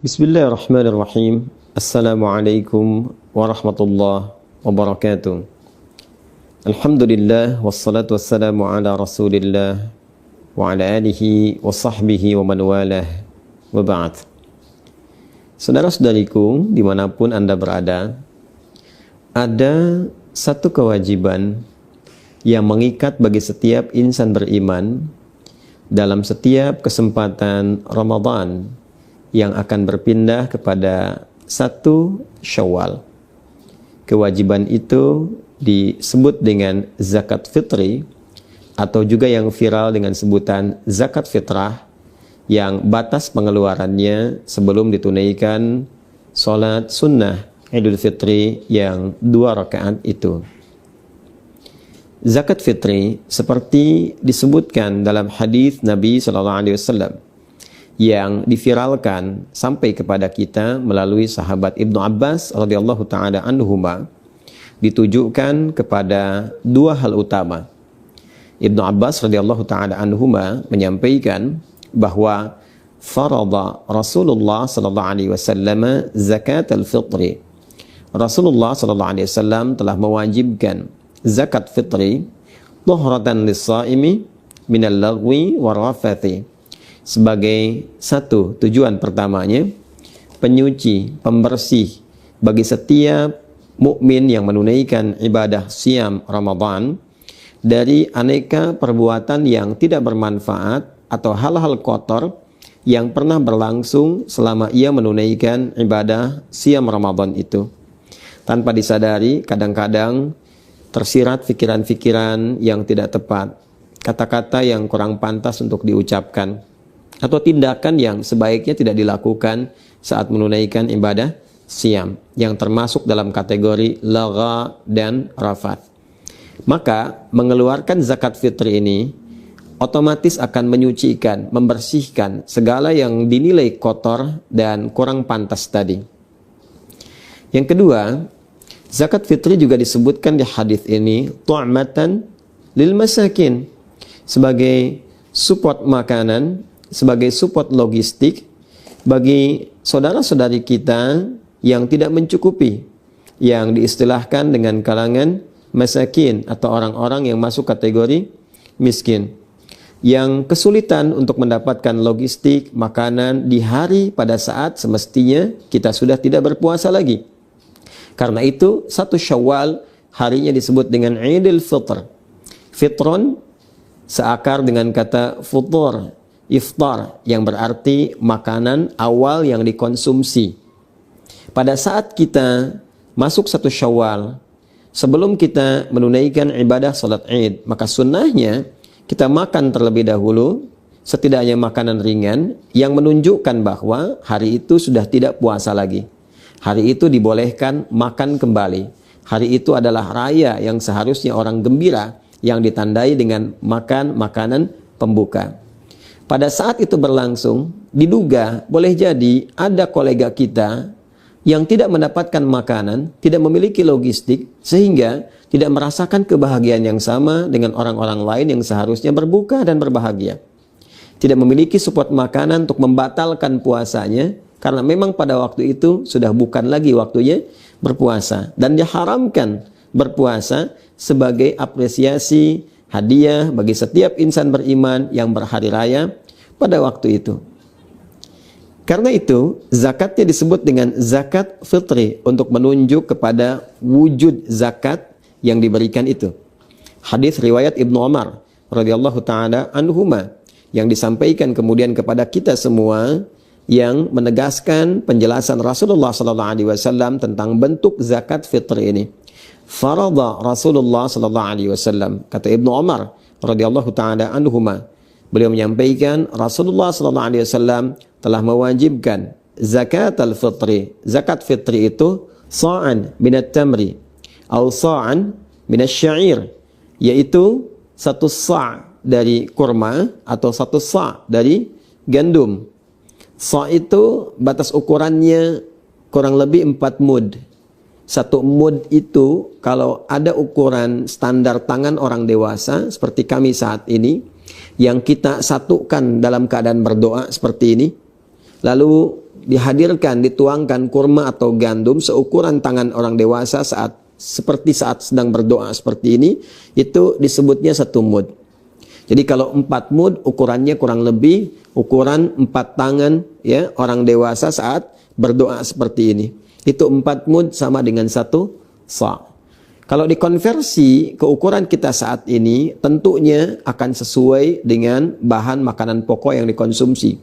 Bismillahirrahmanirrahim. Assalamualaikum warahmatullahi wabarakatuh. Alhamdulillah wassalatu wassalamu ala Rasulillah wa ala alihi wa sahbihi wa man walah wa ba'd. Saudara-saudariku dimanapun Anda berada, ada satu kewajiban yang mengikat bagi setiap insan beriman dalam setiap kesempatan Ramadan yang akan berpindah kepada 1 Syawal. Kewajiban itu disebut dengan zakat fitri atau juga yang viral dengan sebutan zakat fitrah, yang batas pengeluarannya sebelum ditunaikan sholat sunnah Idul Fitri yang 2 rakaat itu. Zakat fitri seperti disebutkan dalam hadis Nabi SAW yang diviralkan sampai kepada kita melalui sahabat Ibnu Abbas radhiyallahu taala anhuma, ditujukan kepada 2 hal utama. Ibnu Abbas radhiyallahu taala anhuma menyampaikan bahwa farada Rasulullah sallallahu alaihi wasallam zakat al-fitri. Rasulullah sallallahu alaihi wasallam telah mewajibkan zakat fitri tuhratan lis-shaimi minal lagwi warafathi, sebagai satu tujuan pertamanya, penyuci, pembersih bagi setiap mukmin yang menunaikan ibadah siam Ramadan dari aneka perbuatan yang tidak bermanfaat atau hal-hal kotor yang pernah berlangsung selama ia menunaikan ibadah siam Ramadan itu. Tanpa disadari, kadang-kadang tersirat pikiran-pikiran yang tidak tepat, kata-kata yang kurang pantas untuk diucapkan, atau tindakan yang sebaiknya tidak dilakukan saat menunaikan ibadah siam, yang termasuk dalam kategori lagha dan rafat. Maka mengeluarkan zakat fitri ini otomatis akan menyucikan, membersihkan segala yang dinilai kotor dan kurang pantas tadi. Yang kedua, zakat fitri juga disebutkan di hadis ini tu'matan lil masakin, sebagai support makanan, sebagai support logistik bagi saudara-saudari kita yang tidak mencukupi, yang diistilahkan dengan kalangan masakin atau orang-orang yang masuk kategori miskin, yang kesulitan untuk mendapatkan logistik makanan di hari pada saat semestinya kita sudah tidak berpuasa lagi. Karena itu 1 Syawal harinya disebut dengan Idul Fitr. Fitron seakar dengan kata futur, iftar, yang berarti makanan awal yang dikonsumsi. Pada saat kita masuk 1 Syawal, sebelum kita menunaikan ibadah salat Id, maka sunnahnya kita makan terlebih dahulu, setidaknya makanan ringan yang menunjukkan bahwa hari itu sudah tidak puasa lagi. Hari itu dibolehkan makan kembali. Hari itu adalah raya yang seharusnya orang gembira, yang ditandai dengan makan makanan pembuka. Pada saat itu berlangsung, diduga boleh jadi ada kolega kita yang tidak mendapatkan makanan, tidak memiliki logistik, sehingga tidak merasakan kebahagiaan yang sama dengan orang-orang lain yang seharusnya berbuka dan berbahagia. Tidak memiliki support makanan untuk membatalkan puasanya, karena memang pada waktu itu sudah bukan lagi waktunya berpuasa. Dan diharamkan berpuasa sebagai apresiasi, hadiah bagi setiap insan beriman yang berhari raya pada waktu itu. Karena itu, zakatnya disebut dengan zakat fitri untuk menunjuk kepada wujud zakat yang diberikan itu. Hadis riwayat Ibnu Umar radhiyallahu taala anhuma yang disampaikan kemudian kepada kita semua, yang menegaskan penjelasan Rasulullah sallallahu alaihi wasallam tentang bentuk zakat fitri ini. Farada Rasulullah sallallahu alaihi wasallam, kata Ibnu Umar radhiyallahu taala anhuma, beliau menyampaikan Rasulullah sallallahu alaihi wasallam telah mewajibkan zakat al-fitri. Zakat fitri itu sa'an minat tamri atau sa'an minat syair, yaitu 1 sa' dari kurma atau 1 sa' dari gandum. Sa' itu batas ukurannya kurang lebih 4 mud. 1 mud itu kalau ada ukuran standar tangan orang dewasa seperti kami saat ini, yang kita satukan dalam keadaan berdoa seperti ini, lalu dihadirkan, dituangkan kurma atau gandum seukuran tangan orang dewasa seperti saat sedang berdoa seperti ini, itu disebutnya 1 mud. Jadi kalau 4 mud ukurannya kurang lebih ukuran 4 tangan ya orang dewasa saat berdoa seperti ini. Itu 4 mud sama dengan 1 sa'. Kalau dikonversi ke ukuran kita saat ini, tentunya akan sesuai dengan bahan makanan pokok yang dikonsumsi.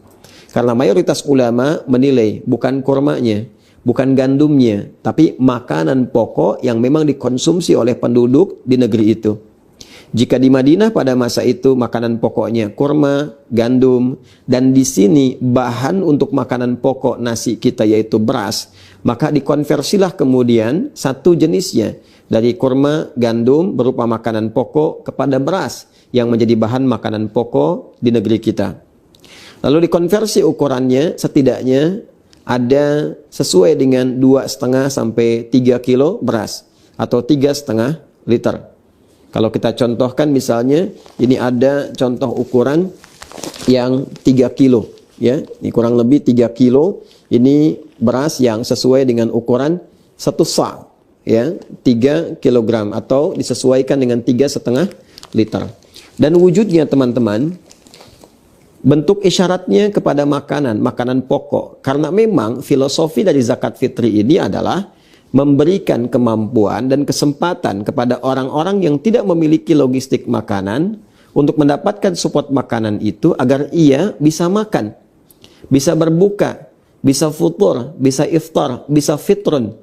Karena mayoritas ulama menilai bukan kurmanya, bukan gandumnya, tapi makanan pokok yang memang dikonsumsi oleh penduduk di negeri itu. Jika di Madinah pada masa itu makanan pokoknya kurma, gandum, dan di sini bahan untuk makanan pokok nasi kita yaitu beras, maka dikonversilah kemudian satu jenisnya dari kurma, gandum berupa makanan pokok kepada beras yang menjadi bahan makanan pokok di negeri kita. Lalu dikonversi ukurannya setidaknya ada sesuai dengan 2,5 sampai 3 kilo beras atau 3,5 liter. Kalau kita contohkan misalnya ini ada contoh ukuran yang 3 kilo ya. Ini kurang lebih 3 kilo. Ini beras yang sesuai dengan ukuran 1 sa' ya, 3 kilogram atau disesuaikan dengan 3,5 liter. Dan wujudnya teman-teman, bentuk isyaratnya kepada makanan pokok. Karena memang filosofi dari zakat fitri ini adalah memberikan kemampuan dan kesempatan kepada orang-orang yang tidak memiliki logistik makanan untuk mendapatkan support makanan itu agar ia bisa makan, bisa berbuka, bisa futur, bisa iftar, bisa fitrun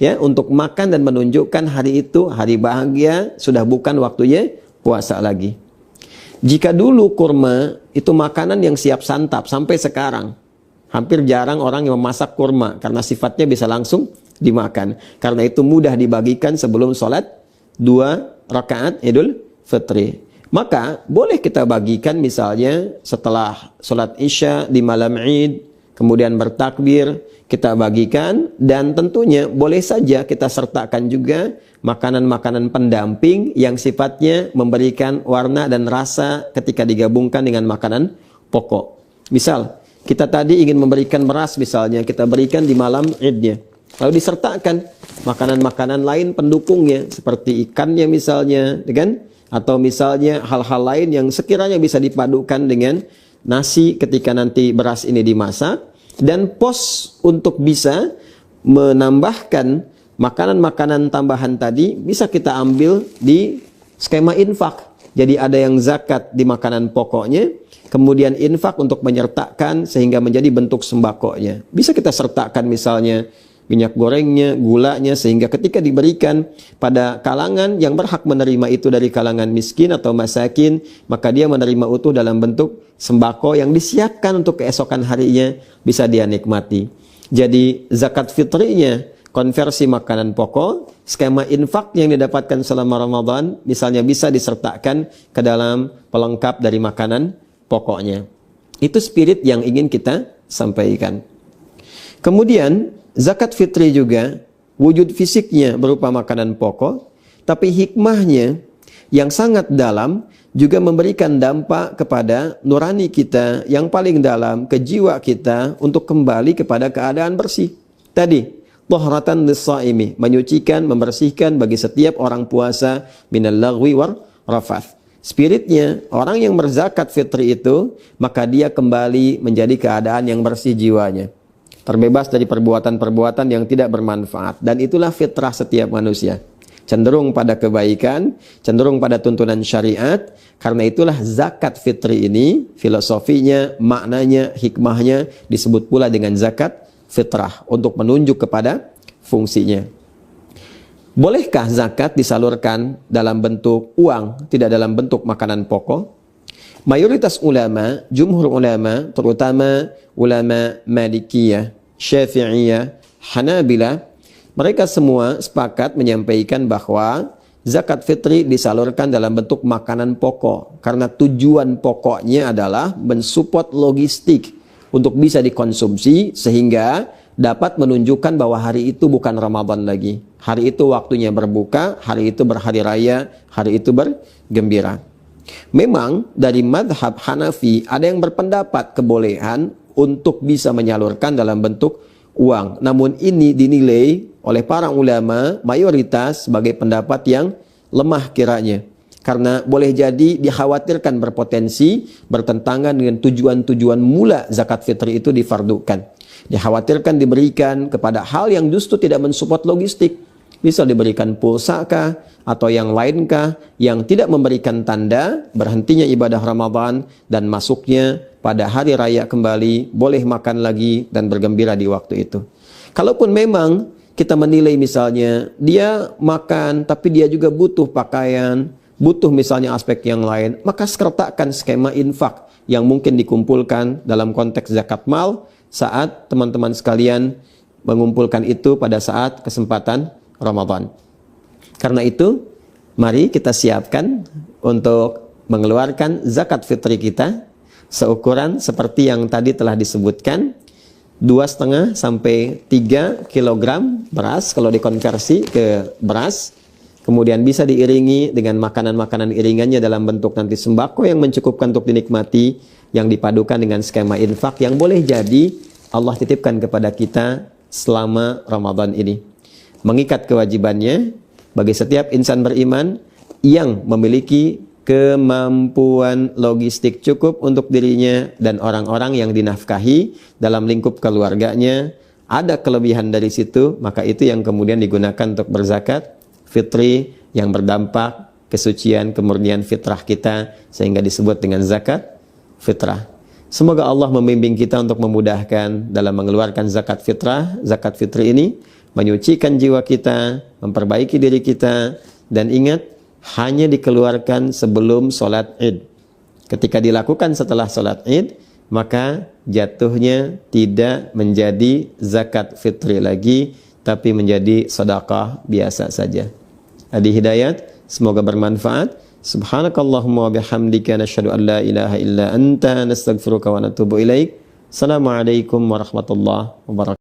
ya, untuk makan dan menunjukkan hari itu hari bahagia, sudah bukan waktunya puasa lagi. Jika dulu kurma itu makanan yang siap santap, sampai sekarang hampir jarang orang yang memasak kurma karena sifatnya bisa langsung dimakan. Karena itu mudah dibagikan sebelum sholat 2 rakaat Idul Fitri. Maka boleh kita bagikan misalnya setelah sholat Isya di malam Id, kemudian bertakbir, kita bagikan, dan tentunya boleh saja kita sertakan juga makanan-makanan pendamping yang sifatnya memberikan warna dan rasa ketika digabungkan dengan makanan pokok. Misal, kita tadi ingin memberikan beras misalnya, kita berikan di malam Idnya. Lalu disertakan makanan-makanan lain pendukungnya seperti ikannya misalnya, kan? Atau misalnya hal-hal lain yang sekiranya bisa dipadukan dengan nasi ketika nanti beras ini dimasak. Dan pos untuk bisa menambahkan makanan-makanan tambahan tadi bisa kita ambil di skema infak. Jadi ada yang zakat di makanan pokoknya, kemudian infak untuk menyertakan sehingga menjadi bentuk sembakonya. Bisa kita sertakan misalnya minyak gorengnya, gulanya, sehingga ketika diberikan pada kalangan yang berhak menerima itu dari kalangan miskin atau masakin, maka dia menerima utuh dalam bentuk sembako yang disiapkan untuk keesokan harinya bisa dia nikmati. Jadi zakat fitrinya konversi makanan pokok, skema infak yang didapatkan selama Ramadan misalnya bisa disertakan ke dalam pelengkap dari makanan pokoknya. Itu spirit yang ingin kita sampaikan. Kemudian zakat fitri juga wujud fisiknya berupa makanan pokok, tapi hikmahnya yang sangat dalam juga memberikan dampak kepada nurani kita yang paling dalam, ke jiwa kita untuk kembali kepada keadaan bersih. Tadi, tahratan lis-shaimi, menyucikan, membersihkan bagi setiap orang puasa minal lagwi war rafath. Spiritnya, orang yang berzakat fitri itu, maka dia kembali menjadi keadaan yang bersih jiwanya, terbebas dari perbuatan-perbuatan yang tidak bermanfaat. Dan itulah fitrah setiap manusia, cenderung pada kebaikan, cenderung pada tuntunan syariat. Karena itulah zakat fitri ini, filosofinya, maknanya, hikmahnya disebut pula dengan zakat fitrah, untuk menunjuk kepada fungsinya. Bolehkah zakat disalurkan dalam bentuk uang, tidak dalam bentuk makanan pokok? Mayoritas ulama, jumhur ulama, terutama ulama Malikiyah, Syafi'iyah, Hanabilah, mereka semua sepakat menyampaikan bahwa zakat fitri disalurkan dalam bentuk makanan pokok. Karena tujuan pokoknya adalah mensupport logistik untuk bisa dikonsumsi sehingga dapat menunjukkan bahwa hari itu bukan Ramadan lagi. Hari itu waktunya berbuka, hari itu berhari raya, hari itu bergembira. Memang dari madhab Hanafi ada yang berpendapat kebolehan untuk bisa menyalurkan dalam bentuk uang. Namun ini dinilai oleh para ulama mayoritas sebagai pendapat yang lemah kiranya. Karena boleh jadi dikhawatirkan berpotensi bertentangan dengan tujuan-tujuan mula zakat fitri itu difardukan. Dikhawatirkan diberikan kepada hal yang justru tidak mensupport logistik. Bisa diberikan pulsa kah atau yang lain kah yang tidak memberikan tanda berhentinya ibadah Ramadan dan masuknya pada hari raya kembali, boleh makan lagi dan bergembira di waktu itu. Kalaupun memang kita menilai misalnya dia makan tapi dia juga butuh pakaian, butuh misalnya aspek yang lain, maka sertakan skema infak yang mungkin dikumpulkan dalam konteks zakat mal saat teman-teman sekalian mengumpulkan itu pada saat kesempatan Ramadan. Karena itu, mari kita siapkan untuk mengeluarkan zakat fitri kita seukuran seperti yang tadi telah disebutkan, 2,5 sampai 3 kilogram beras kalau dikonversi ke beras. Kemudian bisa diiringi dengan makanan-makanan iringannya dalam bentuk nanti sembako yang mencukupkan untuk dinikmati, yang dipadukan dengan skema infak yang boleh jadi Allah titipkan kepada kita selama Ramadan ini. Mengikat kewajibannya bagi setiap insan beriman yang memiliki kemampuan logistik cukup untuk dirinya dan orang-orang yang dinafkahi dalam lingkup keluarganya, ada kelebihan dari situ, maka itu yang kemudian digunakan untuk berzakat fitri yang berdampak kesucian, kemurnian fitrah kita sehingga disebut dengan zakat fitrah. Semoga Allah membimbing kita untuk memudahkan dalam mengeluarkan zakat fitrah, zakat fitri ini menyucikan jiwa kita, memperbaiki diri kita, dan ingat, hanya dikeluarkan sebelum sholat id. Ketika dilakukan setelah sholat id, maka jatuhnya tidak menjadi zakat fitri lagi, tapi menjadi sedekah biasa saja. Adi Hidayat, semoga bermanfaat. Subhanakallahumma wa bihamdika nasyhadu an la ilaha illa anta nastaghfiruka wa natubu ilaik. Assalamualaikum warahmatullahi wabarakatuh.